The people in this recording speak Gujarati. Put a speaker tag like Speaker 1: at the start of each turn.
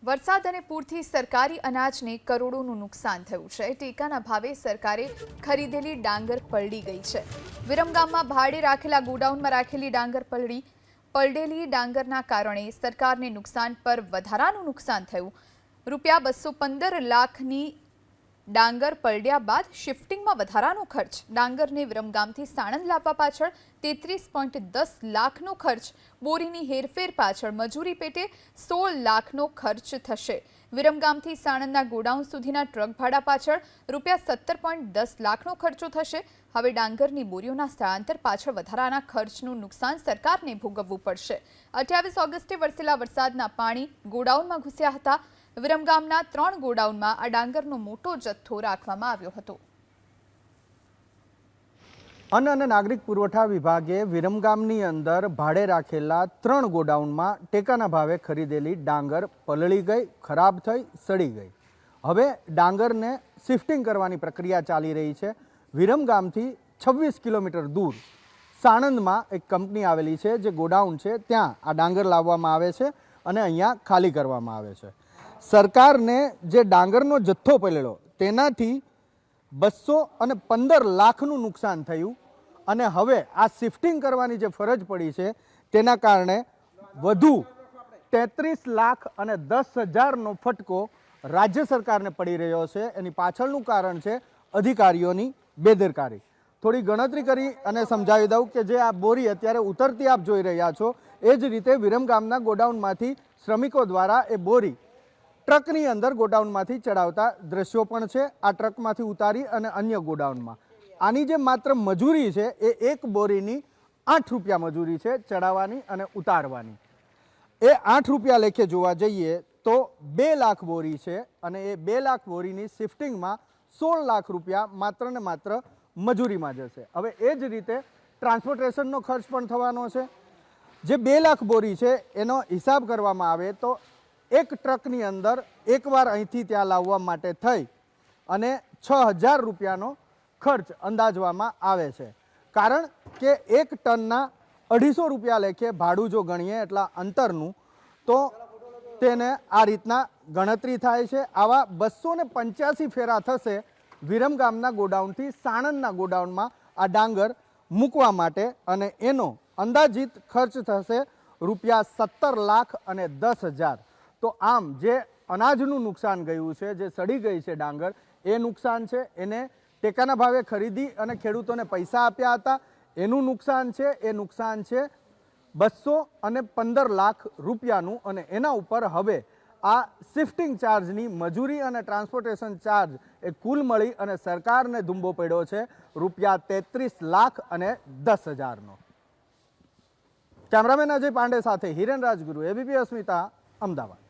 Speaker 1: વરસાદ અને પૂરથી સરકારી અનાજને કરોડોનું નુકસાન થયું છે। ટેકાના ભાવે સરકારે ખરીદેલી ડાંગર પલળી ગઈ છે। વિરમગામમાં ભાડે રાખેલા ગોડાઉનમાં રાખેલી ડાંગર પલળેલી ડાંગરના કારણે સરકારને નુકસાન પર વધારાનું નુકસાન થયું। રૂપિયા 215 લાખની ડાંગર પલળ્યા બાદ શિફ્ટિંગમાં વધારાનો ખર્ચ। ડાંગરને વિરમગામથી સાણંદ લાવવા પાછળ 33.10 લાખનો ખર્ચ। બોરીની હેરફેર પાછળ મજૂરી પેટે 16 લાખનો ખર્ચ થશે। વિરમગામથી સાણંદના ગોડાઉન સુધીના ટ્રક ભાડા પાછળ રૂપિયા 17.10 લાખનો ખર્ચો થશે। હવે ડાંગરની બોરીઓના સ્થળાંતર પાછળ વધારાના ખર્ચનું નુકસાન સરકારને ભોગવવું પડશે। 28 ઓગસ્ટે વરસેલા વરસાદના પાણી ગોડાઉનમાં ઘૂસ્યા હતા। વિરમગામના 3 ગોડાઉનમાં આ ડાંગરનો મોટો જથ્થો રાખવામાં આવ્યો હતો।
Speaker 2: અન્ન અને નાગરિક પુરવઠા વિભાગે વિરમગામની અંદર ભાડે રાખેલા 3 ગોડાઉનમાં ટેકાના ભાવે ખરીદેલી ડાંગર પલળી ગઈ, ખરાબ થઈ, સડી ગઈ। હવે ડાંગરને શિફ્ટિંગ કરવાની પ્રક્રિયા ચાલી રહી છે। વિરમગામથી 26 કિલોમીટર દૂર સાણંદમાં એક કંપની આવેલી છે, જે ગોડાઉન છે, ત્યાં આ ડાંગર લાવવામાં આવે છે અને અહીંયા ખાલી કરવામાં આવે છે। સરકારને જે ડાંગરનો જથ્થો પડેલો તેનાથી 215 લાખનું નુકસાન થયું અને હવે આ શિફ્ટિંગ કરવાની જે ફરજ પડી છે તેના કારણે વધુ 33 લાખ અને 10,000નો ફટકો રાજ્ય સરકારને પડી રહ્યો છે। એની પાછળનું કારણ છે અધિકારીઓની બેદરકારી। થોડી ગણતરી કરી અને સમજાવી દઉં કે જે આ બોરી અત્યારે ઉતરતી આપ જોઈ રહ્યા છો, એ જ રીતે વિરમગામના ગોડાઉનમાંથી શ્રમિકો દ્વારા એ બોરી ટ્રકની અંદર ગોડાઉનમાંથી ચડાવતા દ્રશ્યો પણ છે। આ ટ્રકમાંથી ઉતારી અને અન્ય ગોડાઉનમાં આની જે માત્ર મજૂરી છે એ એક બોરીની 8 રૂપિયા મજૂરી છે, ચડાવવાની અને ઉતારવાની। એ 8 રૂપિયા લેખે જોવા જઈએ તો 2 લાખ બોરી છે અને એ 2 લાખ બોરીની શિફ્ટિંગમાં 16 લાખ રૂપિયા માત્ર ને માત્ર મજૂરીમાં જશે। હવે એ જ રીતે ટ્રાન્સપોર્ટેશનનો ખર્ચ પણ થવાનો છે। જે 2 લાખ બોરી છે એનો હિસાબ કરવામાં આવે તો એક ટ્રકની અંદર એકવાર અહીંથી ત્યાં લાવવા માટે થઈ અને 6,000 રૂપિયાનો ખર્ચ અંદાજવામાં આવે છે। કારણ કે એક ટનના 250 રૂપિયા લેખે ભાડું જો ગણીએ એટલા અંતરનું, તો તેને આ રીતના ગણતરી થાય છે। આવા 285 ફેરા થશે વિરમગામના ગોડાઉનથી સાણંદના ગોડાઉનમાં આ ડાંગર મૂકવા માટે અને એનો અંદાજિત ખર્ચ થશે રૂપિયા 17 લાખ અને 10,000। તો આમ જે અનાજનું નુકસાન ગયું છે, જે સડી ગઈ છે ડાંગર, એ નુકસાન છે। એને ટેકાના ભાવે ખરીદી અને ખેડૂતોને પૈસા આપ્યા હતા એનું નુકસાન છે। એ નુકસાન છે 215 લાખ રૂપિયાનું અને એના ઉપર હવે આ શિફ્ટિંગ ચાર્જની મજૂરી અને ટ્રાન્સપોર્ટેશન ચાર્જ એ કુલ મળી અને સરકારને ધુંબો પડ્યો છે રૂપિયા 33 લાખ અને 10,000નો। કેમેરામેન અજય પાંડે સાથે હિરેન રાજગુરુ, એબીપી અસ્મિતા, અમદાવાદ।